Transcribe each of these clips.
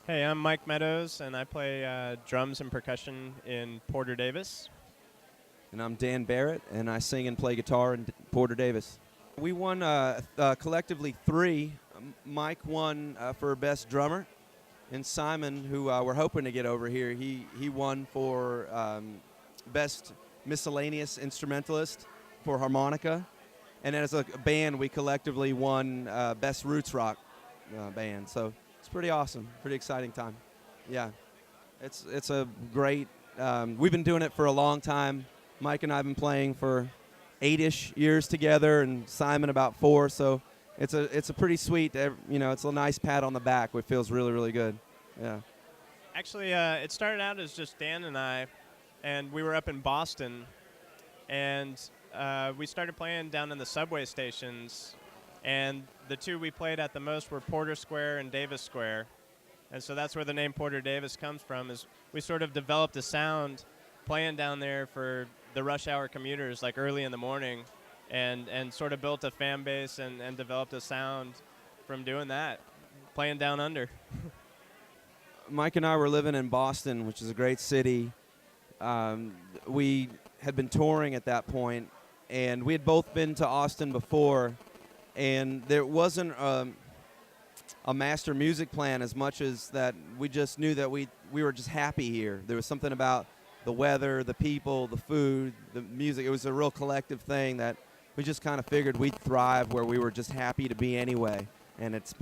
Hey, I'm Mike Meadows, and I play drums and percussion in Porterdavis. And I'm Dan Barrett, and I sing and play guitar in Porterdavis. We won collectively three. Mike won for Best Drummer, and Simon, who we're hoping to get over here, he won for Best Miscellaneous Instrumentalist for harmonica. And as a band, we collectively won Best Roots Rock band. So it's pretty awesome, pretty exciting time. Yeah, it's a great. We've been doing it for a long time. Mike and I have been playing for 8-ish years together, and Simon about 4. So it's a pretty sweet. It's a nice pat on the back. It feels really really good. Yeah. Actually, it started out as just Dan and I, and we were up in Boston, and we started playing down in the subway stations, and the two we played at the most were Porter Square and Davis Square, and so that's where the name Porterdavis comes from. Is we sort of developed a sound playing down there for the rush hour commuters, like early in the morning, and sort of built a fan base and developed a sound from doing that, playing down under. Mike and I were living in Boston, which is a great city. We had been touring at that point, and we had both been to Austin before, and there wasn't a master music plan as much as that we just knew that we were just happy here. There was something about the weather, the people, the food, the music. It was a real collective thing that we just kind of figured we'd thrive where we were just happy to be anyway, and it's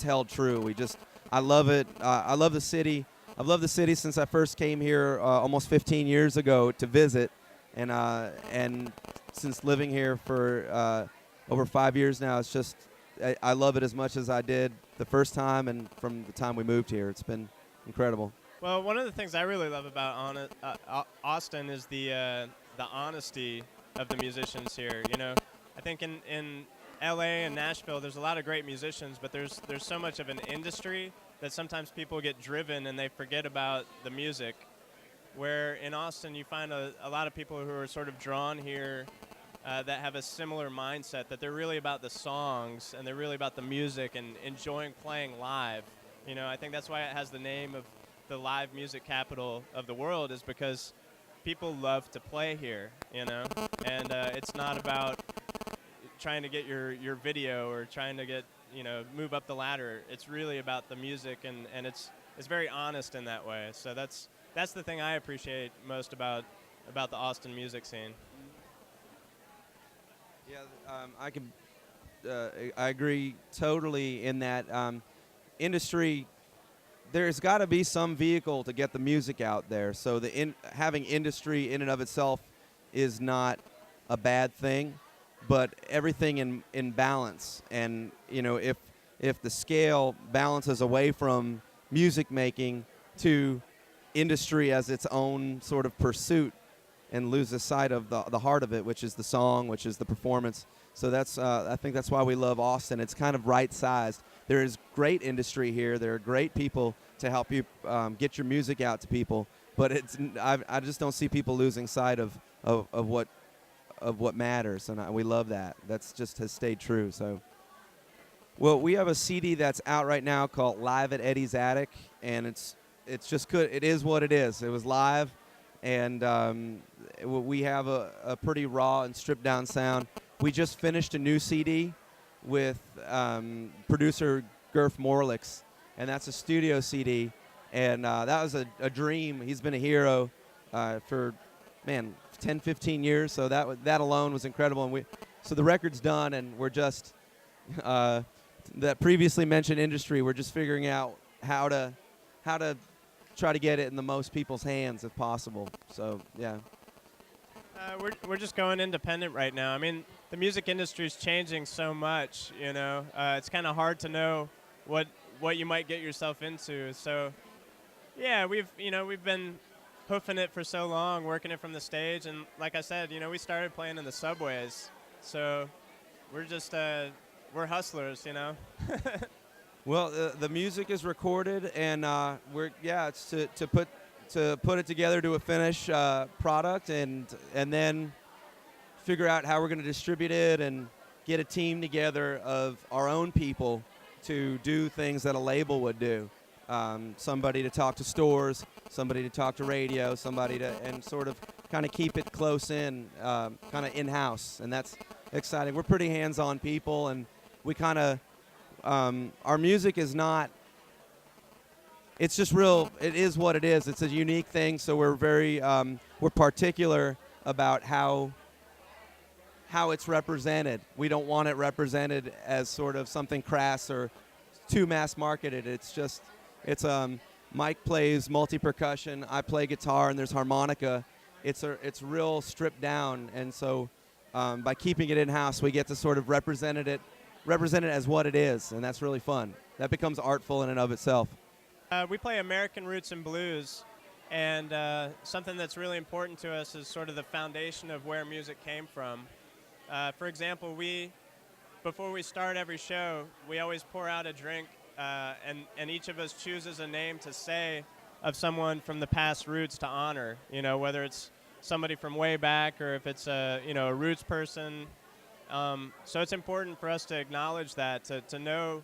held true. I love it. I love the city. I've loved the city since I first came here almost 15 years ago to visit, and since living here for over 5 years now, it's just I love it as much as I did the first time and from the time we moved here. It's been incredible. Well, one of the things I really love about Austin is the honesty of the musicians here. You know, I think in L.A. and Nashville, there's a lot of great musicians, but there's so much of an industry that sometimes people get driven and they forget about the music. Where in Austin, you find a lot of people who are sort of drawn here that have a similar mindset, that they're really about the songs and they're really about the music and enjoying playing live. You know, I think that's why it has the name of the live music capital of the world, is because people love to play here, you know, and it's not about trying to get your video or trying to get, move up the ladder. It's really about the music, and it's very honest in that way. So that's the thing I appreciate most about the Austin music scene. Yeah, I agree totally in that industry. There's got to be some vehicle to get the music out there. So having industry in and of itself is not a bad thing, but everything in balance. And if the scale balances away from music making to industry as its own sort of pursuit, and loses sight of the heart of it, which is the song, which is the performance. So that's I think that's why we love Austin. It's kind of right-sized. There is great industry here. There are great people to help you get your music out to people. But I just don't see people losing sight of what matters, and we love that. That's just has stayed true. So, well, we have a CD that's out right now called Live at Eddie's Attic, and it's just good. It is what it is. It was live. And we have a pretty raw and stripped-down sound. We just finished a new CD with producer Gurf Morlix, and that's a studio CD. And that was a dream. He's been a hero for, 10, 15 years, so that alone was incredible. And so the record's done, and we're just, that previously mentioned industry, we're just figuring out how to try to get it in the most people's hands if possible. So, yeah. We're just going independent right now. I mean, the music industry is changing so much, you know. It's kind of hard to know what you might get yourself into. So, yeah, we've been hoofing it for so long, working it from the stage. And like I said, we started playing in the subways. So we're just, we're hustlers, Well, the music is recorded, and it's to put it together to a finished product, and then figure out how we're going to distribute it and get a team together of our own people to do things that a label would do. somebody to talk to stores, somebody to talk to radio, somebody to, and sort of kind of keep it close in, kind of in-house, and that's exciting. We're pretty hands-on people, and we kind of, our music is not, it's just real, it is what it is. It's a unique thing, so we're very, we're particular about how it's represented. We don't want it represented as sort of something crass or too mass marketed. It's just, it's Mike plays multi-percussion, I play guitar, and there's harmonica. It's real stripped down, and so by keeping it in-house, we get to sort of represent it as what it is, and that's really fun. That becomes artful in and of itself. We play American roots and blues, and something that's really important to us is sort of the foundation of where music came from. For example, before we start every show, we always pour out a drink, and each of us chooses a name to say of someone from the past roots to honor, whether it's somebody from way back or if it's a roots person. So it's important for us to acknowledge that, to know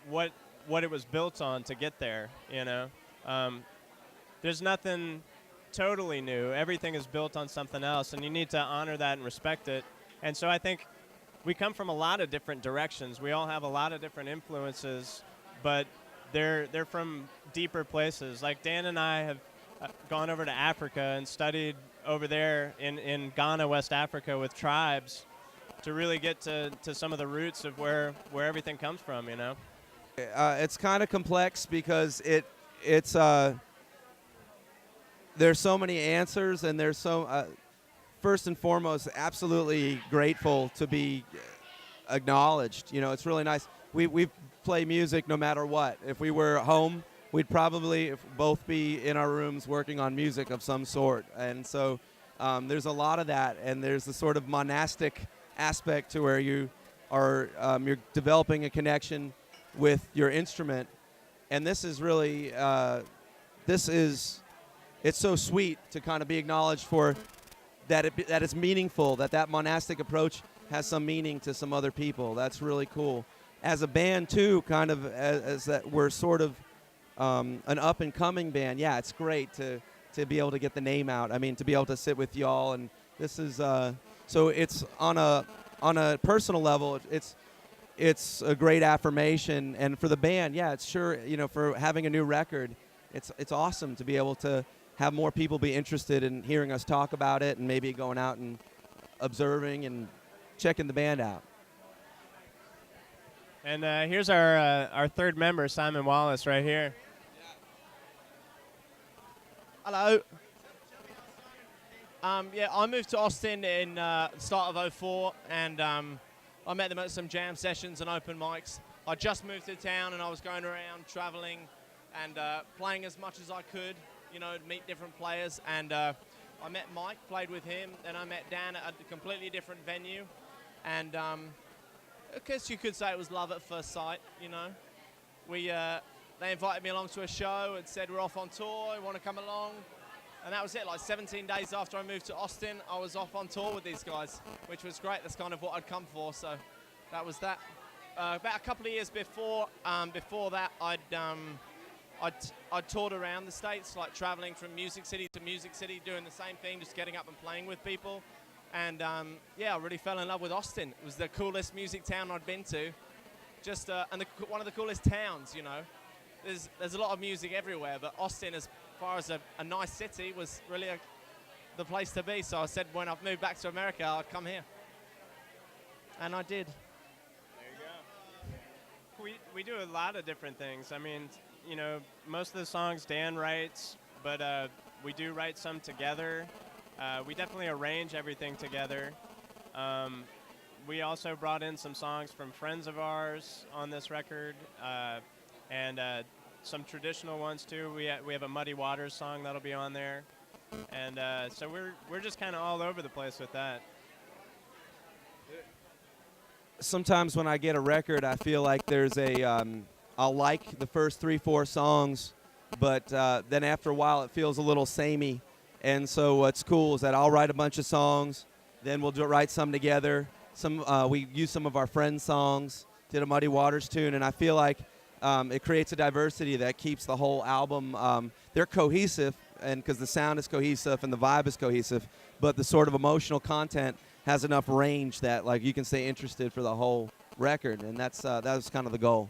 what it was built on to get there, There's nothing totally new. Everything is built on something else, and you need to honor that and respect it. And so I think we come from a lot of different directions. We all have a lot of different influences, but they're from deeper places. Like Dan and I have gone over to Africa and studied over there in Ghana, West Africa, with tribes to really get to some of the roots of where everything comes from, It's kind of complex because it's there's so many answers, and there's so first and foremost, absolutely grateful to be acknowledged. It's really nice. We play music no matter what. If we were home, we'd probably both be in our rooms working on music of some sort. And so there's a lot of that, and there's the sort of monastic aspect to where you are you're developing a connection with your instrument. And this is really it's so sweet to kind of be acknowledged for that it's meaningful, that monastic approach has some meaning to some other people. That's really cool. As a band too, kind of as that we're sort of an up-and-coming band. Yeah, it's great to be able to get the name out. I mean, to be able to sit with y'all, and this is so it's on a personal level. It's a great affirmation, and for the band, yeah, it's sure, for having a new record, it's awesome to be able to have more people be interested in hearing us talk about it, and maybe going out and observing and checking the band out. And here's our third member, Simon Wallace, right here. Hello. I moved to Austin in the start of '04, and I met them at some jam sessions and open mics. I just moved to town, and I was going around traveling and playing as much as I could, meet different players. And I met Mike, played with him. Then I met Dan at a completely different venue. And I guess you could say it was love at first sight, They invited me along to a show and said, we're off on tour, you want to come along? And that was it. Like 17 days after I moved to Austin, I was off on tour with these guys, which was great. That's kind of what I'd come for. So that was that. About a couple of years before that, I'd toured around the States, like traveling from music city to music city, doing the same thing, just getting up and playing with people. And I really fell in love with Austin. It was the coolest music town I'd been to. And one of the coolest towns, There's a lot of music everywhere, but Austin, as far as a nice city, was really the place to be. So I said when I've moved back to America, I'd come here. And I did. There you go. We do a lot of different things. I mean, most of the songs Dan writes, but we do write some together. We definitely arrange everything together. We also brought in some songs from friends of ours on this record, and some traditional ones too. We have a Muddy Waters song that'll be on there, and so we're just kind of all over the place with that. Sometimes when I get a record, I feel like there's I'll like the first 3-4 songs, but then after a while it feels a little samey. And so what's cool is that I'll write a bunch of songs, then we'll write some together. We use some of our friends' songs, did a Muddy Waters tune, and I feel like it creates a diversity that keeps the whole album. They're cohesive, and because the sound is cohesive and the vibe is cohesive, but the sort of emotional content has enough range that like you can stay interested for the whole record, and that was kind of the goal.